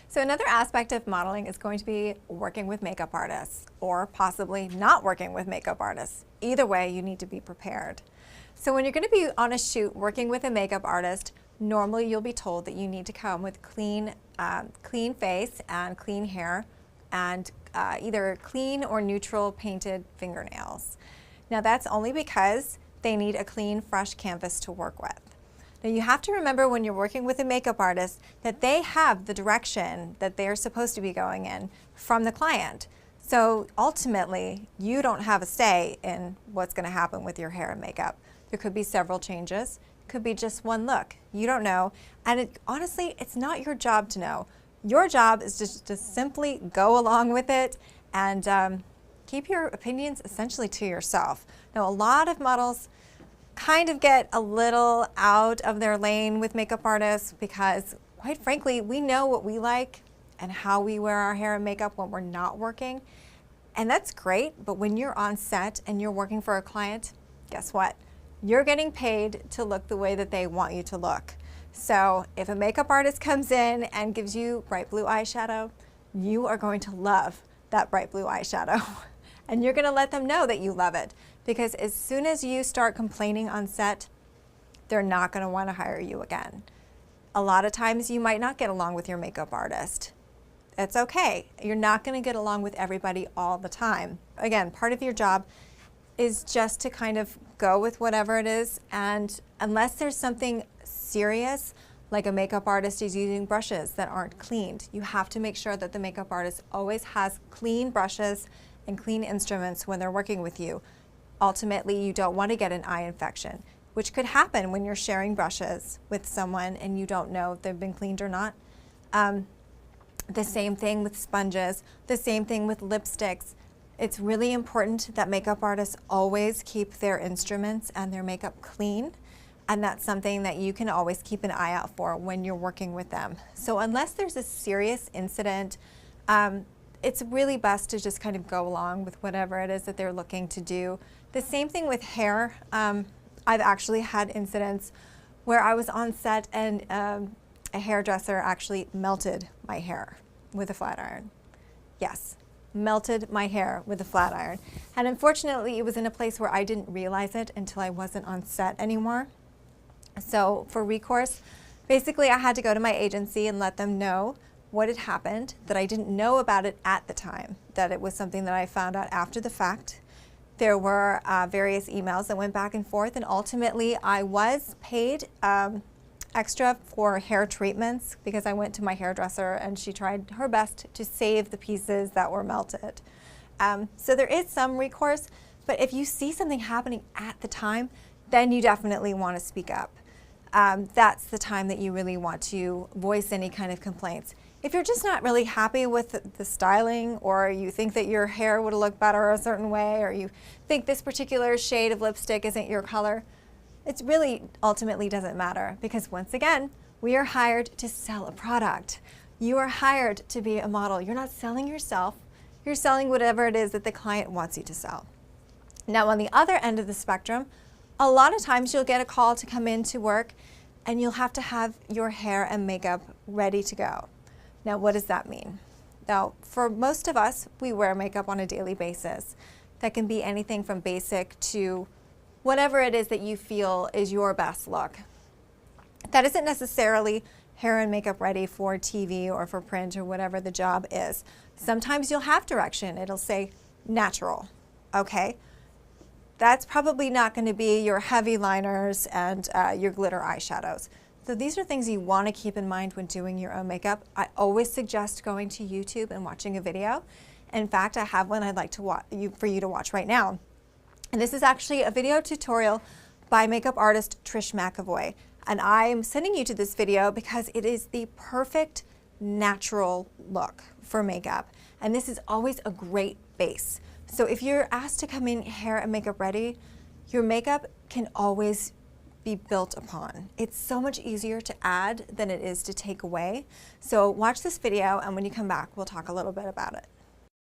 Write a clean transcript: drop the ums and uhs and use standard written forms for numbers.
So another aspect of modeling is going to be working with makeup artists or possibly not working with makeup artists. Either way, you need to be prepared. So when you're going to be on a shoot working with a makeup artist, normally you'll be told that you need to come with clean face and clean hair and either clean or neutral painted fingernails. Now that's only because they need a clean, fresh canvas to work with. Now you have to remember when you're working with a makeup artist that they have the direction that they're supposed to be going in from the client. So ultimately, you don't have a say in what's going to happen with your hair and makeup. There could be several changes, could be just one look. You don't know, and honestly, it's not your job to know. Your job is just to simply go along with it and keep your opinions essentially to yourself. Now, a lot of models kind of get a little out of their lane with makeup artists because, quite frankly, we know what we like and how we wear our hair and makeup when we're not working. And that's great, but when you're on set and you're working for a client, guess what? You're getting paid to look the way that they want you to look. So if a makeup artist comes in and gives you bright blue eyeshadow, you are going to love that bright blue eyeshadow. And you're going to let them know that you love it, because as soon as you start complaining on set, they're not going to want to hire you again. A lot of times you might not get along with your makeup artist. It's okay. You're not going to get along with everybody all the time. Again, part of your job is just to kind of go with whatever it is, and unless there's something serious, like a makeup artist is using brushes that aren't cleaned, you have to make sure that the makeup artist always has clean brushes and clean instruments when they're working with you. Ultimately, you don't want to get an eye infection, which could happen when you're sharing brushes with someone and you don't know if they've been cleaned or not. The same thing with sponges, the same thing with lipsticks. It's really important that makeup artists always keep their instruments and their makeup clean, and that's something that you can always keep an eye out for when you're working with them. So unless there's a serious incident, it's really best to just kind of go along with whatever it is that they're looking to do. The same thing with hair. I've actually had incidents where I was on set and a hairdresser actually melted my hair with a flat iron. Yes, melted my hair with a flat iron. And unfortunately, it was in a place where I didn't realize it until I wasn't on set anymore. So for recourse, basically I had to go to my agency and let them know what had happened, that I didn't know about it at the time, that it was something that I found out after the fact. There were various emails that went back and forth, and ultimately I was paid extra for hair treatments because I went to my hairdresser and she tried her best to save the pieces that were melted. So there is some recourse, but if you see something happening at the time, then you definitely want to speak up. That's the time that you really want to voice any kind of complaints. If you're just not really happy with the styling, or you think that your hair would look better a certain way, or you think this particular shade of lipstick isn't your color, it really ultimately doesn't matter, because once again, we are hired to sell a product. You are hired to be a model. You're not selling yourself. You're selling whatever it is that the client wants you to sell. Now, on the other end of the spectrum, a lot of times you'll get a call to come in to work and you'll have to have your hair and makeup ready to go. Now, what does that mean? Now, for most of us, we wear makeup on a daily basis. That can be anything from basic to whatever it is that you feel is your best look. That isn't necessarily hair and makeup ready for TV or for print or whatever the job is. Sometimes you'll have direction. It'll say natural, okay? That's probably not going to be your heavy liners and your glitter eyeshadows. So these are things you want to keep in mind when doing your own makeup. I always suggest going to YouTube and watching a video. In fact, I have one I'd like to for you to watch right now. And this is actually a video tutorial by makeup artist Trish McEvoy. And I'm sending you to this video because it is the perfect natural look for makeup. And this is always a great base. So if you're asked to come in hair and makeup ready, your makeup can always be built upon. It's so much easier to add than it is to take away. So watch this video, and when you come back, we'll talk a little bit about it.